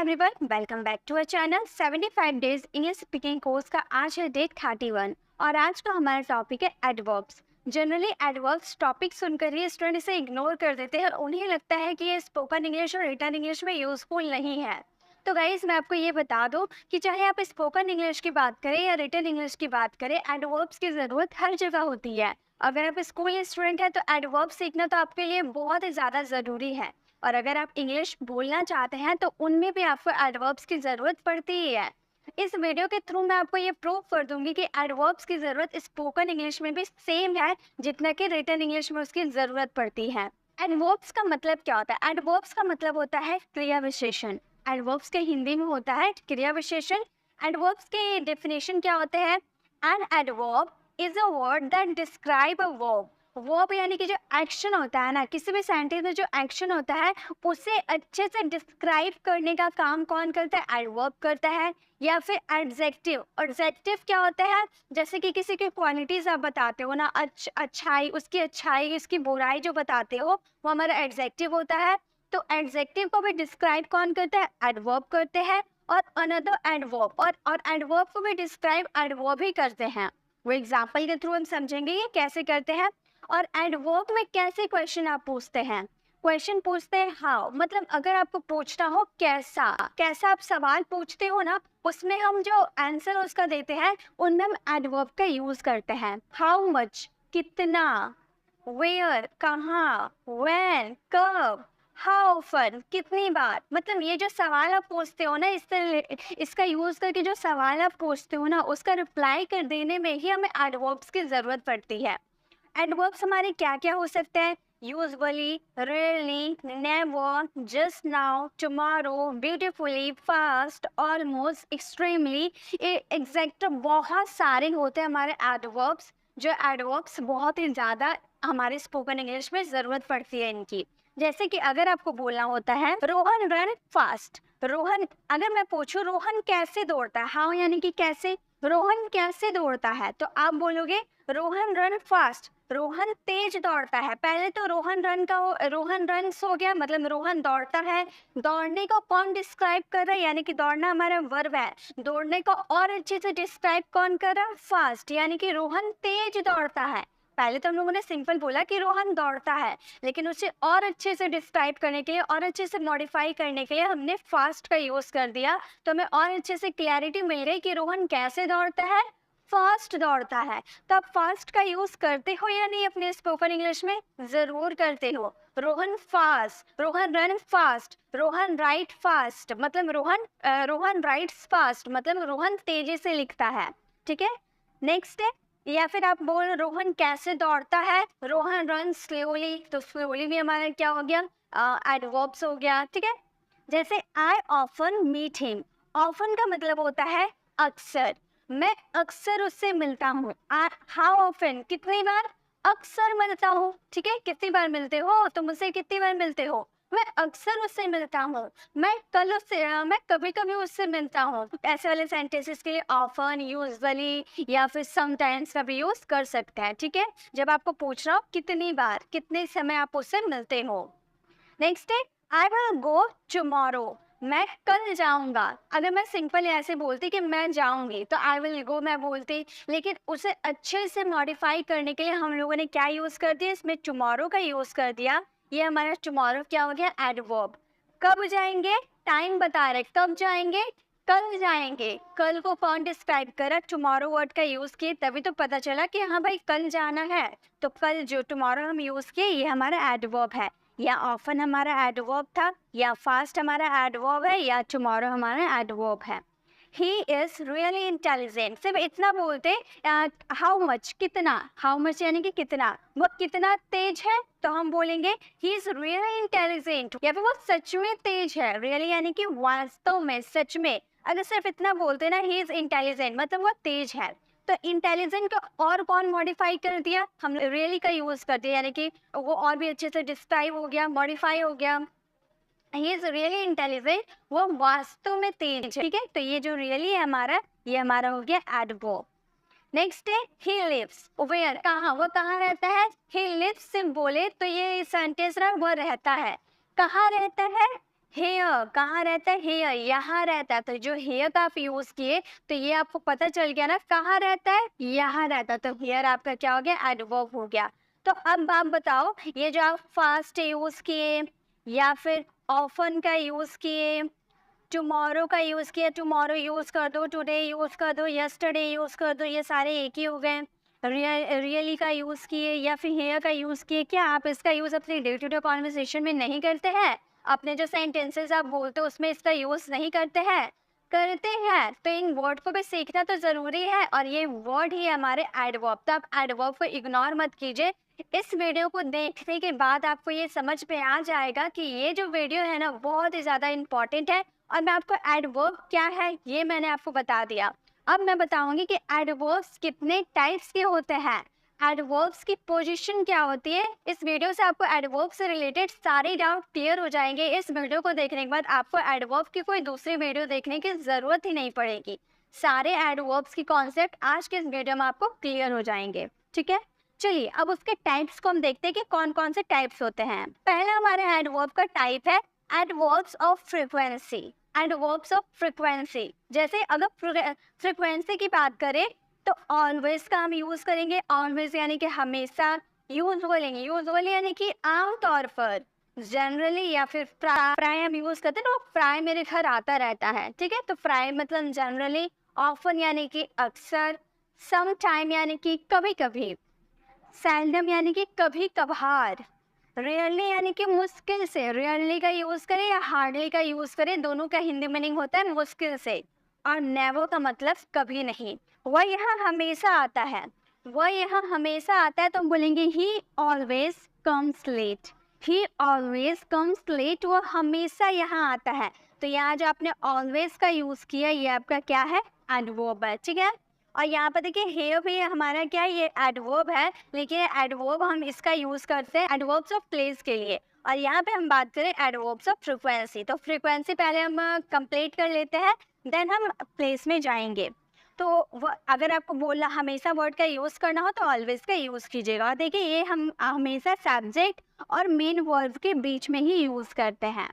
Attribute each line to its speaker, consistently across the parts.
Speaker 1: Everyone, welcome back to our channel 75 days English speaking course का आज है day 31 और आज का हमारा टॉपिक है एडवर्ब्स। जनरली एडवर्ब्स टॉपिक सुनकर ही स्टूडेंट इसे इग्नोर कर देते हैं, उन्हें लगता है कि ये स्पोकन इंग्लिश और रिटन इंग्लिश में यूजफुल नहीं है। तो गाइज मैं आपको ये बता दूं कि चाहे आप स्पोकन इंग्लिश की बात करें या रिटन इंग्लिश की बात करें, एडवर्ब्स की ज़रूरत हर जगह होती है। अगर आप स्कूल स्टूडेंट हैं तो एडवर्ब सीखना तो आपके लिए बहुत ही ज़्यादा ज़रूरी है, और अगर आप इंग्लिश बोलना चाहते हैं तो उनमें भी आपको एडवर्ब्स की ज़रूरत पड़ती ही है। इस वीडियो के थ्रू मैं आपको ये प्रूव कर दूंगी कि एडवर्ब्स की ज़रूरत स्पोकन इंग्लिश में भी सेम है जितना कि रिटन इंग्लिश में उसकी ज़रूरत पड़ती है। एडवर्ब्स का मतलब क्या होता है? एडवर्ब्स का मतलब होता है क्रिया विशेषण। एडवर्ब्स के हिंदी में होता है क्रिया विशेषण। एडवर्ब्स के डेफिनेशन क्या होते हैं? An adverb is a word that describe a verb. Verb यानी कि जो एक्शन होता है ना, किसी भी सेंटेंस में जो एक्शन होता है उसे अच्छे से डिस्क्राइब करने का काम कौन करता है? एडवर्ब करता है। या फिर एडजेक्टिव। एडजेक्टिव क्या होता है? जैसे कि किसी की क्वालिटीज आप बताते हो ना, अच्छाई, उसकी बुराई जो बताते हो वो हमारा एडजेक्टिव होता है। तो एडजेक्टिव को भी डिस्क्राइब कौन करता है? एडवर्ब करते हैं। और अनदर एडवर्ब, और एडवर्ब को भी डिस्क्राइब एडवर्ब ही करते हैं। वो एग्जाम्पल के थ्रू हम समझेंगे ये कैसे करते हैं। और एडवर्ब में कैसे क्वेश्चन आप पूछते हैं? क्वेश्चन पूछते हैं हाउ, मतलब अगर आपको पूछना हो कैसा, कैसा आप सवाल पूछते हो ना, उसमें हम जो आंसर उसका देते हैं उनमें हम एडवर्ब का यूज करते हैं। हाउ मच, कितना, वेयर, कहाँ, व्हेन, कब, हाउ ऑफन, कितनी बार। मतलब ये जो सवाल आप पूछते हो ना, इसका यूज करके जो सवाल आप पूछते हो ना, उसका रिप्लाई कर देने में ही हमें एडवर्ब्स की जरूरत पड़ती है। एडवर्ब्स हमारे क्या क्या हो सकते हैं? Usually, rarely, never, just now, tomorrow, beautifully, fast, almost, extremely, exact, बहुत सारे होते हैं हमारे एडवर्ब्स। जो एडवर्ब्स बहुत ही ज़्यादा हमारे स्पोकन इंग्लिश में ज़रूरत पड़ती है इनकी। जैसे कि अगर आपको बोलना होता है रोहन रन फास्ट। रोहन, अगर मैं पूछूं रोहन कैसे दौड़ता है, हाउ यानी कि कैसे, रोहन कैसे दौड़ता है, तो आप बोलोगे रोहन रन फास्ट, रोहन तेज दौड़ता है। पहले तो रोहन रन्स हो गया, मतलब रोहन दौड़ता है। दौड़ने को कौन डिस्क्राइब कर रहा है? यानी कि दौड़ना हमारा वर्ब है। दौड़ने को और अच्छे से डिस्क्राइब कौन कर रहा है? फास्ट, यानी कि रोहन तेज दौड़ता है। पहले तो हम लोगों ने सिंपल बोला कि रोहन दौड़ता है, लेकिन उसे और अच्छे से डिस्क्राइब करने के लिए और अच्छे से मॉडिफाई करने के लिए हमने फास्ट का यूज कर दिया, तो हमें और अच्छे से क्लैरिटी मिल रही कि रोहन कैसे दौड़ता है? फास्ट दौड़ता है। तो आप फास्ट का यूज करते हो या नहीं अपने स्पोकन इंग्लिश में? जरूर करते हो। Rohan fast, Rohan run fast, Rohan right fast, मतलब रोहन राइट्स फास्ट, मतलब रोहन तेजी से लिखता है। ठीक है, नेक्स्ट है। या फिर आप बोल रोहन कैसे दौड़ता है? रोहन रन स्लोली, तो स्लोली भी हमारा क्या हो गया? एडवर्ब्स हो गया। ठीक है, जैसे I often meet him. Often का मतलब होता है अक्सर, मैं अक्सर उससे मिलता हूँ। हाउ ऑफन, कितनी बार? अक्सर मिलता हूँ। ठीक है, कितनी बार मिलते हो? तो मुझसे कितनी बार मिलते हो? मैं अक्सर उससे मिलता हूँ। मैं कभी कभी उससे मिलता हूँ। ऐसे वाले सेंटेंसेस के लिए ऑफन, यूजुअली या फिर समटाइम्स का भी यूज कर सकते हैं। ठीक है, जब आपको पूछ रहा हो कितनी बार, कितने समय आप उससे मिलते हो। नेक्स्ट है आई विल गो टुमारो, मैं कल जाऊंगा। अगर मैं सिंपल ऐसे बोलती कि मैं जाऊंगी तो आई विल गो मैं बोलती, लेकिन उसे अच्छे से मॉडिफाई करने के लिए हम लोगों ने क्या यूज कर दिया? इसमें टुमारो का यूज कर दिया। ये हमारा टुमारो क्या हो गया? एडवर्ब। कब जाएंगे? टाइम बता रहे, कब जाएंगे? कल जाएंगे। कल को कौन डिस्क्राइब करा? टुमारो वर्ड का यूज किए, तभी तो पता चला कि हाँ भाई कल जाना है। तो कल जो टुमारो हम यूज किए ये हमारा एडवर्ब है। या ऑफन हमारा एडवर्ब था, या फास्ट हमारा एडवर्ब है, या टुमारो हमारा एडवर्ब है। ही इज रियली इंटेलिजेंट, सिर्फ इतना बोलते। हाउ मच, कितना, हाउ मच यानी कि कितना, वो कितना तेज है, तो हम बोलेंगे ही इज रियली इंटेलिजेंट, या फिर वो सच में तेज है। रियली यानी कि वास्तव में, सच में। अगर सिर्फ इतना बोलते ना ही इज इंटेलिजेंट, मतलब वो तेज है। तो इंटेलिजेंट को और कौन मॉडिफाई कर दिया? हम रियली का यूज कर दिया, यानी कि वो और भी अच्छे से डिस्क्राइब हो गया, मॉडिफाई हो गया। ही इज रियली इंटेलिजेंट, वो वास्तव में तेज है। ठीक है, तो ये जो रियली है हमारा, ये हमारा हो गया एडवर्ब। नेक्स्ट है ही लिव्स वेयर, कहाँ, वो कहाँ रहता है? ही लिव्स सिर्फ बोले तो ये सेंटेंस ना वो रहता है। कहाँ रहता है? हेयर कहाँ रहता है, हेयर यहाँ रहता है, तो जो हेयर का आप यूज किए तो ये आपको पता चल गया ना कहाँ रहता है, यहाँ रहता है, तो हेयर आपका क्या हो गया, एडवर्ब हो गया। तो अब आप बताओ, ये जो आप फास्ट यूज किए या फिर ऑफन का यूज किए, टुमारो का यूज किया, टुमारो यूज कर दो, टुडे यूज कर दो, यस्टरडे यूज कर दो, ये सारे एक ही हो गए। रियली का यूज किए या फिर हेयर का यूज किए, क्या आप इसका यूज अपनी डे टू डे कॉन्वर्सेशन में नहीं करते हैं? अपने जो सेंटेंसेस आप बोलते हो उसमें इसका यूज नहीं करते हैं? करते हैं, तो इन वर्ड को भी सीखना तो जरूरी है, और ये वर्ड ही हमारे एडवर्ब। तो आप एडवर्ब को इग्नोर मत कीजिए। इस वीडियो को देखने के बाद आपको ये समझ में आ जाएगा कि ये जो वीडियो है ना बहुत ही ज़्यादा इम्पॉर्टेंट है, और मैं आपको एडवर्ब क्या है ये मैंने आपको बता दिया। अब मैं बताऊंगी कि एडवर्ब्स कितने टाइप्स के होते हैं, एडवर्ब्स की पोजीशन क्या होती है। इस वीडियो से आपको एडवर्ब से रिलेटेड सारे डाउट क्लियर हो जाएंगे। इस वीडियो को देखने के बाद आपको एडवर्ब की कोई दूसरी वीडियो देखने की ज़रूरत ही नहीं पड़ेगी। सारे एडवर्ब्स की कॉन्सेप्ट आज के इस वीडियो में आपको क्लियर हो जाएंगे, ठीक है। चलिए अब उसके टाइप्स को हम देखते हैं कि कौन कौन से टाइप्स होते हैं। पहला हमारे एडवर्ब का टाइप है adverbs of frequency. Adverbs of frequency, जैसे अगर फ्रीक्वेंसी की बात करें तो ऑलवेज का हम यूज करेंगे। ऑलवेज यानी कि हमेशा, यूजुअली, यूजुअली यानी कि आमतौर पर, जनरली या फिर प्राय हम यूज करते हैं ना, प्राय मेरे घर आता रहता है, ठीक है। तो प्राय मतलब जनरली, ऑफन यानी कि अक्सर, सम टाइम यानी कि कभी कभी, सैल्डम यानी कि कभी कभार, रेयरली यानी कि मुश्किल से। रेयरली का यूज करें या हार्डली का यूज करें, दोनों का हिंदी मीनिंग होता है मुश्किल से। और नेवर का मतलब कभी नहीं। वह यहाँ हमेशा आता है, वह यहाँ हमेशा आता है, तो हम बोलेंगे he always comes late. He always comes late, वह हमेशा यहाँ आता है। तो यहाँ जो आपने ऑलवेज का यूज किया ये आपका क्या है, एडवर्ब है, ठीक है। और यहाँ पर देखिए हेयर भी हमारा क्या है, ये एडवर्ब है, लेकिन एडवर्ब हम इसका यूज करते हैं एडवर्ब्स ऑफ प्लेस के लिए। और यहाँ पे हम बात करें एडवर्ब्स ऑफ फ्रीक्वेंसी, तो फ्रीक्वेंसी पहले हम कंप्लीट कर लेते हैं, देन हम प्लेस में जाएंगे। तो अगर आपको बोलना हमेशा वर्ड का यूज करना हो तो ऑलवेज का यूज कीजिएगा। और देखिए ये हम हमेशा सब्जेक्ट और मेन वर्ब के बीच में ही यूज करते हैं।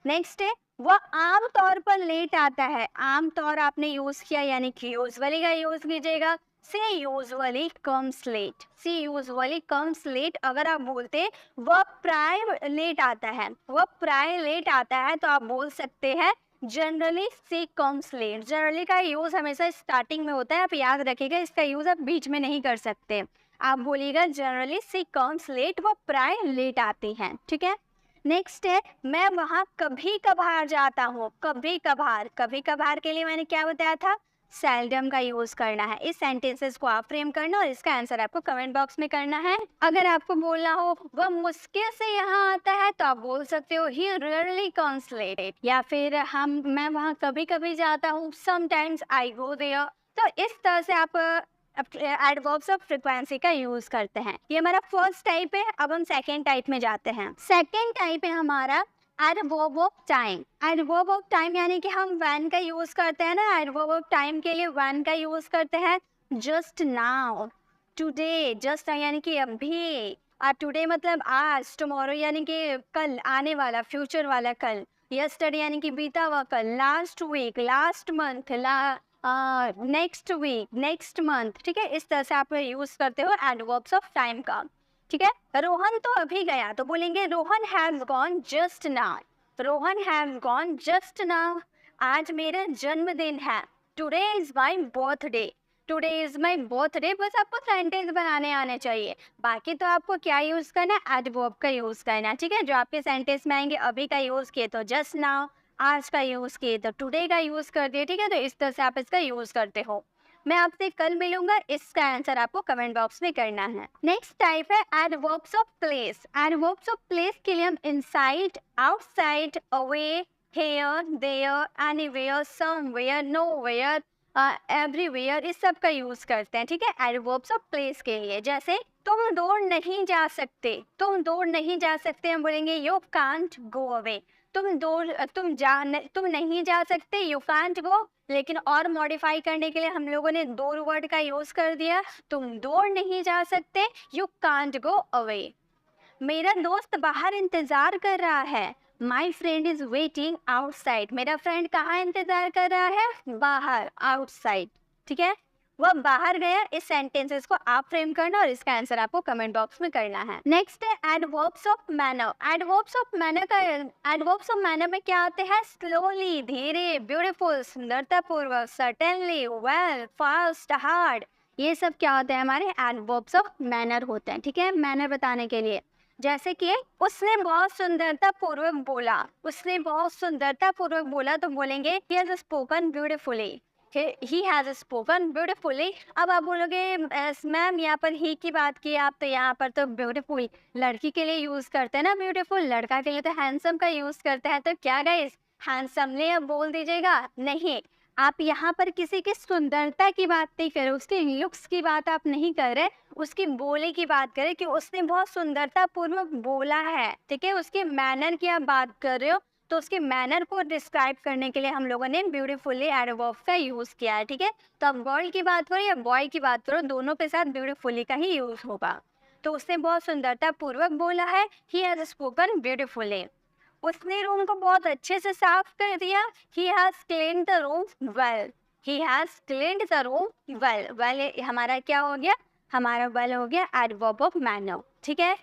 Speaker 1: नेक्स्ट है वह आम तौर पर लेट आता है। आम तौर आपने यूज किया यानी कि यूजुअली का यूज कीजिएगा। से यूजुअली कम्स लेट, सी यूजुअली कम्स लेट। अगर आप बोलते वह प्राय लेट आता है, वह प्राय लेट आता है, तो आप बोल सकते हैं generally C comes late. Generally का यूज हमेशा स्टार्टिंग में होता है, आप याद रखिएगा, इसका यूज आप बीच में नहीं कर सकते। आप बोलिएगा जनरली सी कम्स लेट, वह प्राय लेट आती हैं, ठीक है। नेक्स्ट है मैं वहाँ कभी कभार जाता हूँ। कभी कभार, कभी कभार के लिए मैंने क्या बताया था, सेल्डम का यूज करना है। इस सेंटेंसेस को आप फ्रेम करना और इसका आंसर आपको कमेंट बॉक्स में करना है। अगर आपको बोलना हो वह मुश्किल से यहाँ आता है, तो आप बोल सकते हो ही रेयरली कम्स लेट, या फिर मैं वहाँ कभी कभी जाता हूँ, समटाइम्स आई गो देयर। तो इस तरह से आप एडवर्ब्स ऑफ फ्रीक्वेंसी का यूज करते हैं। ये हमारा फर्स्ट टाइप है। अब हम सेकेंड टाइप में जाते हैं। सेकेंड टाइप है हमारा adverb of time. Adverb of time यानी कि हम व्हेन का यूज करते हैं ना, एडवर्ब ऑफ टाइम के लिए व्हेन का यूज करते हैं। जस्ट नाउ, टुडे, जस्ट यानी कि अभी, और टुडे मतलब आज, टुमारो यानी कि कल, आने वाला, फ्यूचर वाला कल, यस्टरडे यानी कि बीता हुआ कल, last week, last month, next week, next month, ठीक है। इस तरह से आप यूज करते हो एडवर्ब्स ऑफ टाइम का, ठीक है। रोहन तो अभी गया, तो बोलेंगे Rohan has gone just now. Rohan has gone just now. आज मेरा जन्मदिन है, today is my birthday. Today is my birthday. बस आपको सेंटेंस बनाने आने चाहिए, बाकी तो आपको क्या यूज करना है, एडवर्ब का यूज करना, ठीक है। जो आपके सेंटेंस में आएंगे, अभी का यूज किए तो जस्ट नाउ, आज का यूज किए तो टुडे का यूज कर दिए, ठीक है। तो इस तरह से आप इसका यूज करते हो। मैं आपसे कल मिलूंगा, इसका आंसर आपको कमेंट बॉक्स में करना है। नेक्स्ट टाइप है adverbs of place. Adverbs of place के लिए हम inside, outside, away, here, there, anywhere, somewhere, nowhere, everywhere, इस सब का यूज करते हैं, ठीक है, एडवर्ब्स ऑफ प्लेस के लिए। जैसे तुम दूर नहीं जा सकते, तुम दूर नहीं जा सकते, हम बोलेंगे यू कांट गो अवे। तुम नहीं जा सकते, यू कांट गो। लेकिन और मॉडिफाई करने के लिए हम लोगों ने दूर वर्ड का यूज कर दिया। तुम दूर नहीं जा सकते, यू कांट गो अवे। मेरा दोस्त बाहर इंतजार कर रहा है, my friend is waiting outside, मेरा फ्रेंड कहाँ इंतजार कर रहा है, बाहर, आउटसाइड। ठीक है, वह बाहर गया। इस सेंटेंसेस को आप फ्रेम करना और इसका आंसर आपको कमेंट बॉक्स में करना है। नेक्स्ट है adverbs of manner. Adverbs of manner का एडवर्ब्स ऑफ मैनर में क्या आते हैं, स्लोली, धीरे, ब्यूटीफुल, सुंदरतापूर्वक, सर्टेनली, वेल, फास्ट, हार्ड, ये सब क्या होते हैं, हमारे एडवर्ब्स ऑफ मैनर होते हैं। ठीक है, मैनर बताने के लिए, जैसे कि उसने बहुत सुंदरता पूर्वक बोला, उसने बहुत सुंदरता पूर्वक बोला तो बोलेंगे he has spoken beautifully, he has spoken beautifully। अब आप बोलोगे मैम यहाँ पर ही की बात की आप, तो यहाँ पर तो ब्यूटीफुल लड़की के लिए यूज करते हैं ना, ब्यूटीफुल, लड़का के लिए तो हैंडसम का यूज करते हैं। तो क्या गाइस, हैंडसमली अब बोल दीजिएगा, नहीं, आप यहाँ पर किसी की सुंदरता की बात नहीं कर रहे, उसके लुक्स की बात आप नहीं कर रहे, उसकी बोली की बात करें कि उसने बहुत सुंदरता पूर्वक बोला है। ठीक है, उसके मैनर की आप बात कर रहे हो, तो उसके मैनर को डिस्क्राइब करने के लिए हम लोगों ने ब्यूटीफुली एडवर्ब का यूज किया है। ठीक है, तो अब गर्ल की बात करो या बॉय की बात करो, दोनों के साथ ब्यूटीफुली का ही यूज होगा। तो उसने बहुत सुंदरता पूर्वक बोला है, ही हैज स्पोकन ब्यूटीफुली। उसने रूम को बहुत अच्छे से साफ कर दिया, he has cleaned the room well, he has cleaned the room well। well हमारा क्या हो गया, हमारा well हो गया adverb of manner। ठीक है,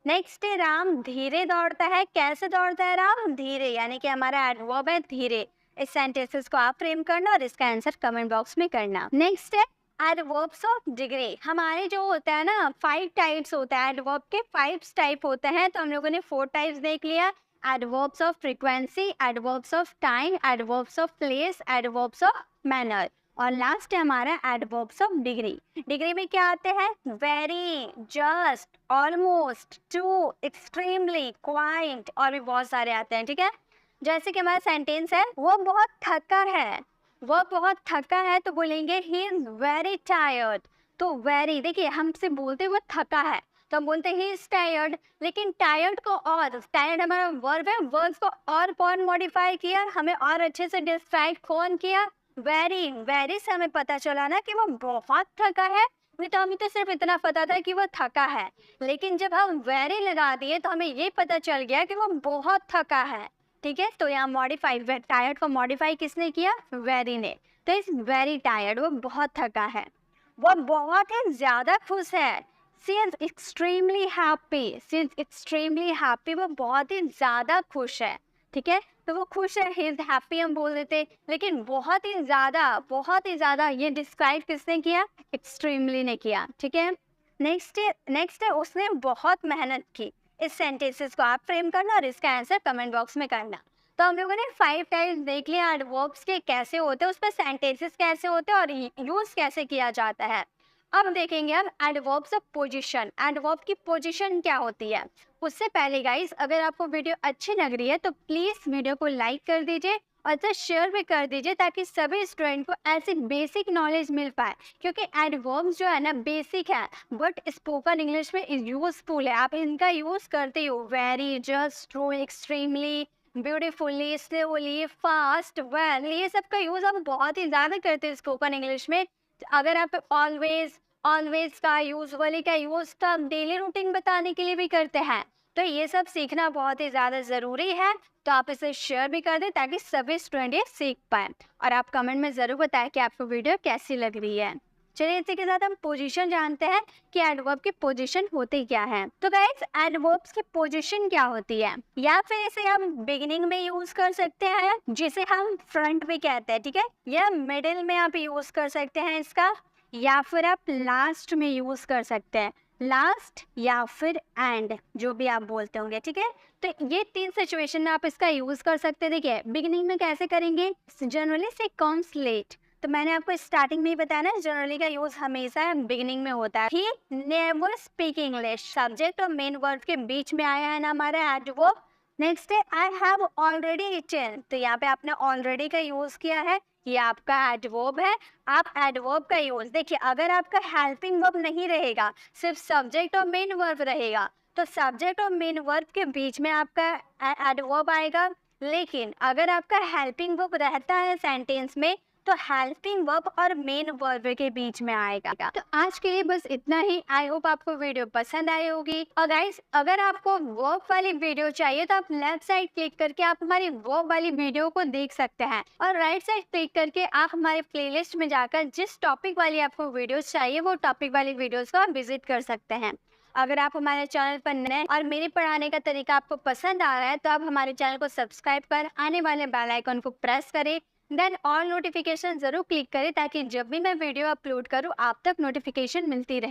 Speaker 1: नेक्स्ट है राम धीरे दौड़ता है। कैसे दौड़ता है राम, धीरे, यानी कि हमारा एडवर्ब है धीरे। इस सेंटेंसेस को आप फ्रेम करना और इसका आंसर कमेंट बॉक्स में करना। नेक्स्ट है एडवर्ब्स ऑफ डिग्री। हमारे जो होता है ना 5 टाइप्स होता है, एडवर्ब के 5 टाइप होते हैं, तो हम लोगों ने 4 टाइप्स देख लिया। Adverbs of frequency, adverbs of time, adverbs of place, adverbs of manner, और लास्ट है हमारा एडवर्ब्स ऑफ डिग्री। डिग्री में क्या आते हैं, very, just, almost, too, extremely, quite, और भी बहुत सारे आते हैं। ठीक है, जैसे कि हमारा सेंटेंस है, वो बहुत थका है, वो बहुत थका है, तो बोलेंगे ही इज वेरी टायर्ड। तो वेरी, देखिए हमसे बोलते वो थका है तो हम बोलते हैं ही इज टायर्ड, लेकिन टायर्ड को, और टायर्ड हमारा वर्ब है, वर्ब को और कौन मॉडिफाई किया, हमें और अच्छे से डिस्क्राइब कौन किया, वेरी। वेरी से हमें पता चला ना कि वो बहुत थका है, नहीं तो हमें तो सिर्फ इतना पता था कि वो थका है, लेकिन जब हम वेरी लगा दिए तो हमें ये पता चल गया कि वो बहुत थका है। ठीक है, तो यहाँ मॉडिफाई, टायर्ड को मॉडिफाई किसने किया, वेरी ने। तो इज वेरी टायर्ड, वो बहुत थका है। वो बहुत ही ज्यादा खुश है, she is extremely happy, she is extremely happy, वो बहुत ही ज्यादा खुश है। ठीक है, तो वो खुश है, ही इज हैप्पी हम बोल देते, लेकिन बहुत ही ज्यादा ये डिस्क्राइब किसने किया, एक्सट्रीमली ने किया। ठीक है, नेक्स्ट है उसने बहुत मेहनत की। इस सेंटेंसेस को आप फ्रेम करना और इसका आंसर कमेंट बॉक्स में करना। तो हम लोगों ने 5 टाइप्स देख लिया एडवर्ब्स के कैसे होते हैं, उस पर सेंटेंसेस कैसे होते हैं और यूज कैसे किया जाता है। अब देखेंगे हम एडवर्ब्स ऑफ पोजीशन। एडवर्ब की पोजीशन क्या होती है, उससे पहले गाइस अगर आपको वीडियो अच्छी लग रही है तो प्लीज वीडियो को लाइक कर दीजिए और इसे शेयर भी कर दीजिए, ताकि सभी स्टूडेंट को ऐसी बेसिक नॉलेज मिल पाए, क्योंकि एडवर्ब्स जो है ना बेसिक है, बट स्पोकन इंग्लिश में यूजफुल है। आप इनका यूज करते हो, very, just, true, extremely, beautifully, slowly, fast, well, ये सब का यूज आप बहुत ही ज्यादा करते हैं स्पोकन इंग्लिश में। अगर आप ऑलवेज का, यूजुअली का यूज का डेली रूटीन बताने के लिए भी करते हैं, तो ये सब सीखना बहुत ही ज़्यादा ज़रूरी है। तो आप इसे शेयर भी कर दें ताकि सभी स्टूडेंट ये सीख पाएँ, और आप कमेंट में ज़रूर बताएं कि आपको वीडियो कैसी लग रही है। चलिए इसी के साथ हम पोजीशन जानते हैं कि एडवर्ब की पोजीशन होती क्या है। तो गाइस एडवर्ब्स की पोजीशन क्या होती है, या फिर इसे हम बिगिनिंग में यूज कर सकते हैं जिसे हम फ्रंट भी कहते हैं, ठीक है, या मिडिल में आप यूज कर सकते हैं इसका, या फिर आप लास्ट में यूज कर सकते हैं, लास्ट या फिर एंड, जो भी आप बोलते होंगे। ठीक है, तो ये 3 सिचुएशन में आप इसका यूज कर सकते हैं। देखिए बिगिनिंग में कैसे करेंगे, जनरली से कम्स लेट, तो मैंने आपको स्टार्टिंग में ही बताया ना, जनरली का यूज हमेशा बिगिनिंग में होता है। He never speak English, subject और मेन वर्ड के बीच में आया है ना हमारा एडवर्ब। नेक्स्ट है आई हैव ऑलरेडी इटन, तो यहाँ पे आपने ऑलरेडी का यूज किया है, ये आपका एडवर्ब है। आप एडवर्ब का यूज देखिए, अगर आपका हेल्पिंग वर्ब नहीं रहेगा, सिर्फ सब्जेक्ट और मेन वर्ब रहेगा, तो सब्जेक्ट और मेन वर्ब के बीच में आपका एडवर्ब आएगा। लेकिन अगर आपका हेल्पिंग वर्ब रहता है सेंटेंस में, तो हेल्पिंग वर्ब और मेन वर्ब के बीच में आएगा। तो आज के लिए बस इतना ही। आई होप आपको वीडियो पसंद आई होगी। और गाइस, अगर आपको वर्ब वाली वीडियो चाहिए तो आप लेफ्ट साइड क्लिक करके आप हमारी वर्ब वाली वीडियो को देख सकते हैं, और राइट साइड क्लिक करके आप हमारे प्लेलिस्ट में जाकर जिस टॉपिक वाली आपको वीडियोस चाहिए वो टॉपिक वाली वीडियोस को आप विजिट कर सकते हैं। अगर आप हमारे चैनल पर नए और मेरे पढ़ाने का तरीका आपको पसंद आ रहा है तो आप हमारे चैनल को सब्सक्राइब कर आने वाले बेल आइकन को प्रेस करें, देन ऑल नोटिफिकेशन जरूर क्लिक करें ताकि जब भी मैं वीडियो अपलोड करूं आप तक नोटिफिकेशन मिलती रहे।